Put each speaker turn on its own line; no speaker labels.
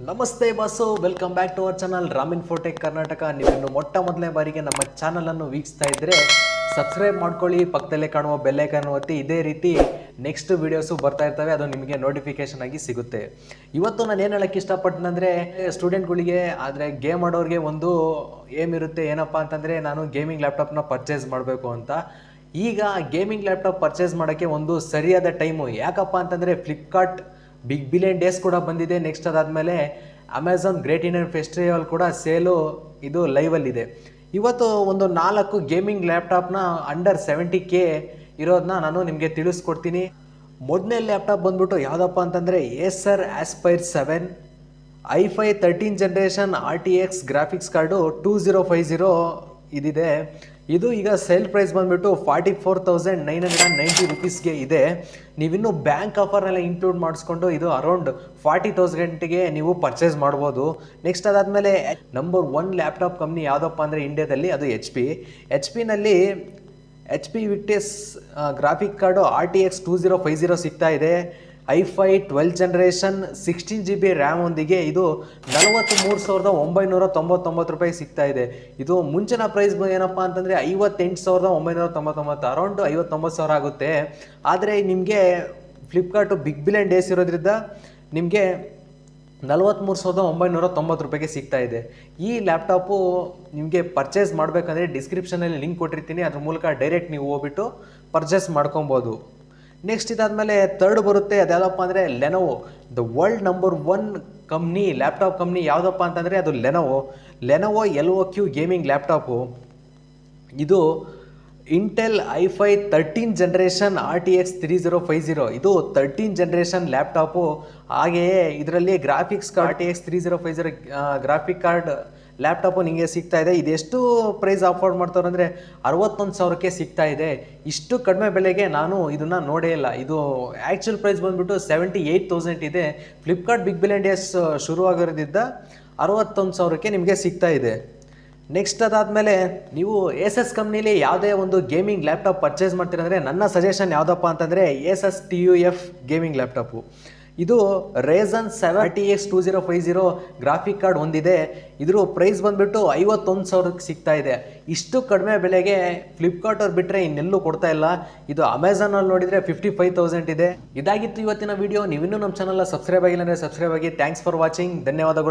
ನಮಸ್ತೆ boss, welcome back to our channel ರಾಮಿನ್ ಫೋಟೆಕ್ ಕರ್ನಾಟಕ. ನೀವಿನ್ನು ಮೊದಲನೇ ಬಾರಿಗೆ ನಮ್ಮ ಚಾನಲನ್ನು ವೀಕ್ಷಿಸ್ತಾ ಇದ್ದರೆ ಸಬ್ಸ್ಕ್ರೈಬ್ ಮಾಡ್ಕೊಳ್ಳಿ, ಪಕ್ಕದಲ್ಲೇ ಕಾಣುವ ಬೆಲ್ಲೈಕನ್ ಒತ್ತಿ. ಇದೇ ರೀತಿ ನೆಕ್ಸ್ಟ್ ವೀಡಿಯೋಸು ಬರ್ತಾ ಇರ್ತವೆ, ಅದು ನಿಮಗೆ ನೋಟಿಫಿಕೇಶನ್ ಆಗಿ ಸಿಗುತ್ತೆ. ಇವತ್ತು ನಾನು ಏನು ಹೇಳೋಕ್ಕೆ ಇಷ್ಟಪಟ್ಟನಂದರೆ, ಸ್ಟೂಡೆಂಟ್ಗಳಿಗೆ ಆದರೆ ಗೇಮ್ ಆಡೋರಿಗೆ ಒಂದು ಏಮ್ ಇರುತ್ತೆ. ಏನಪ್ಪ ಅಂತಂದರೆ, ನಾನು ಗೇಮಿಂಗ್ ಲ್ಯಾಪ್ಟಾಪ್ನ ಪರ್ಚೇಸ್ ಮಾಡಬೇಕು ಅಂತ. ಈಗ ಗೇಮಿಂಗ್ ಲ್ಯಾಪ್ಟಾಪ್ ಪರ್ಚೇಸ್ ಮಾಡೋಕ್ಕೆ ಒಂದು ಸರಿಯಾದ ಟೈಮು. ಯಾಕಪ್ಪ ಅಂತಂದರೆ, ಫ್ಲಿಪ್ಕಾರ್ಟ್ ಬಿಗ್ ಬಿಲಿಯನ್ ಡೇಸ್ ಕೂಡ ಬಂದಿದೆ. ನೆಕ್ಸ್ಟ್ ಅದಾದಮೇಲೆ ಅಮೆಝಾನ್ ಗ್ರೇಟ್ ಇಂಡಿಯನ್ ಫೆಸ್ಟಿವಲ್ ಕೂಡ ಸೇಲು ಇದು ಲೈವಲ್ಲಿದೆ. ಇವತ್ತು ಒಂದು 4 ಗೇಮಿಂಗ್ ಲ್ಯಾಪ್ಟಾಪ್ನ ಅಂಡರ್ 70K ಇರೋದನ್ನ ನಾನು ನಿಮಗೆ ತಿಳಿಸ್ಕೊಡ್ತೀನಿ. ಮೊದಲನೇ ಲ್ಯಾಪ್ಟಾಪ್ ಬಂದ್ಬಿಟ್ಟು ಯಾವುದಪ್ಪ ಅಂತಂದರೆ Acer aspire 7 i5 13 generation RTX graphics card 2050 ಇದಿದೆ. ಇದು ಈಗ ಸೇಲ್ ಪ್ರೈಸ್ ಬಂದುಬಿಟ್ಟು 44,990 ರುಪೀಸ್ಗೆ ಇದೆ. ನೀವಿನ್ನೂ ಬ್ಯಾಂಕ್ ಆಫರ್ನೆಲ್ಲ ಇನ್ಕ್ಲೂಡ್ ಮಾಡಿಸ್ಕೊಂಡು ಇದು ಅರೌಂಡ್ 40,000ಗೆ ನೀವು ಪರ್ಚೇಸ್ ಮಾಡ್ಬೋದು. ನೆಕ್ಸ್ಟ್ ಅದಾದಮೇಲೆ ನಂಬರ್ 1 ಲ್ಯಾಪ್ಟಾಪ್ ಕಂಪ್ನಿ ಯಾವುದಪ್ಪ ಅಂದರೆ ಇಂಡಿಯಾದಲ್ಲಿ, ಅದು ಎಚ್ ಪಿನಲ್ಲಿ HP Victus graphic card RTX 2050 ಸಿಗ್ತಾ ಇದೆ. i5 12 ಜನರೇಷನ್ 16GB ರ್ಯಾಮ್ ಒಂದಿಗೆ ಇದು 43,999 ರೂಪಾಯಿ ಸಿಗ್ತಾ ಇದೆ. ಇದು ಮುಂಚಿನ ಪ್ರೈಸ್ ಏನಪ್ಪ ಅಂತಂದರೆ 58,999, ಅರೌಂಡ್ 59,000 ಆಗುತ್ತೆ. ಆದರೆ ನಿಮಗೆ ಫ್ಲಿಪ್ಕಾರ್ಟು ಬಿಗ್ ಬಿಲಿಯನ್ ಡೇಸ್ ಇರೋದ್ರಿಂದ ನಿಮಗೆ 43,990 ರೂಪಾಯಿಗೆ ಸಿಗ್ತಾ ಇದೆ. ಈ ಲ್ಯಾಪ್ಟಾಪು ನಿಮಗೆ ಪರ್ಚೇಸ್ ಮಾಡಬೇಕಂದ್ರೆ ಡಿಸ್ಕ್ರಿಪ್ಷನಲ್ಲಿ ಲಿಂಕ್ ಕೊಟ್ಟಿರ್ತೀನಿ, ಅದ್ರ ಮೂಲಕ ಡೈರೆಕ್ಟ್ ನೀವು ಹೋಗ್ಬಿಟ್ಟು ಪರ್ಚೇಸ್ ಮಾಡ್ಕೊಬೋದು. ನೆಕ್ಸ್ಟ್ ಇದಾದಮೇಲೆ ಥರ್ಡ್ ಬರುತ್ತೆ, ಅದ್ಯಾವುದಪ್ಪ ಅಂದರೆ Lenovo. The world number 1 company, laptop company ಯಾವುದಪ್ಪ ಅಂತಂದರೆ ಅದು ಲೆನೋವೋ LOQ ಗೇಮಿಂಗ್ ಲ್ಯಾಪ್ಟಾಪು. ಇದು ಇಂಟೆಲ್ i5 13 ಜನರೇಷನ್ RTX 3050, ಇದು 13 ಜನರೇಷನ್ ಲ್ಯಾಪ್ಟಾಪು. ಹಾಗೆಯೇ ಇದರಲ್ಲಿ graphics card RTX 3050 graphic card laptop ನಿಮಗೆ ಸಿಗ್ತಾ ಇದೆ. ಇದೆಷ್ಟು ಪ್ರೈಸ್ ಆಫರ್ ಮಾಡ್ತಾರೆ ಅಂದರೆ 61,000ಕ್ಕೆ ಸಿಗ್ತಾ ಇದೆ. ಇಷ್ಟು ಕಡಿಮೆ ಬೆಲೆಗೆ ನಾನು ಇದನ್ನು ನೋಡೇ ಇಲ್ಲ. ಇದು ಆ್ಯಕ್ಚುಲ್ ಪ್ರೈಸ್ ಬಂದುಬಿಟ್ಟು 78,000 ಇದೆ. ಫ್ಲಿಪ್ಕಾರ್ಟ್ ಬಿಗ್ ಬಿಲಿಯನ್ ಡೇಸ್ ಶುರುವಾಗಿರೋದ್ರಿಂದ 61,000ಕ್ಕೆ ನಿಮಗೆ ಸಿಗ್ತಾ ಇದೆ. ನೆಕ್ಸ್ಟ್ ಅದಾದಮೇಲೆ ನೀವು ಏಸಸ್ ಕಂಪ್ನಿಲಿ ಯಾವುದೇ ಒಂದು ಗೇಮಿಂಗ್ ಲ್ಯಾಪ್ಟಾಪ್ ಪರ್ಚೇಸ್ ಮಾಡ್ತೀರಂದರೆ ನನ್ನ ಸಜೆಷನ್ ಯಾವುದಪ್ಪ ಅಂತಂದರೆ ಏಸಸ್ TUF ಗೇಮಿಂಗ್ ಲ್ಯಾಪ್ಟಾಪು. ಇದು Ryzen 7 RTX 2050 ಗ್ರಾಫಿಕ್ ಕಾರ್ಡ್ ಹೊಂದಿದೆ. ಇದ್ರ ಪ್ರೈಸ್ ಬಂದುಬಿಟ್ಟು 51,000ಕ್ಕೆ ಸಿಗ್ತಾ ಇದೆ. ಇಷ್ಟು ಕಡಿಮೆ ಬೆಲೆಗೆ ಫ್ಲಿಪ್ಕಾರ್ಟ್ ಅವ್ರು ಬಿಟ್ಟರೆ ಇನ್ನೆಲ್ಲೂ ಕೊಡ್ತಾ ಇಲ್ಲ. ಇದು ಅಮೆಝಾನಲ್ಲಿ ನೋಡಿದರೆ 55,000 ಇದೆ. ಇದಾಗಿತ್ತು ಇವತ್ತಿನ ವಿಡಿಯೋ. ನೀವಿನ್ನೂ ನಮ್ಮ ಚಾನಲ್ನ ಸಬ್ಸ್ಕ್ರೈಬ್ ಆಗಿಲ್ಲ ಅಂದರೆ ಸಬ್ಸ್ಕ್ರೈಬ್ ಆಗಿ. Thanks for watching. ಧನ್ಯವಾದಗಳು.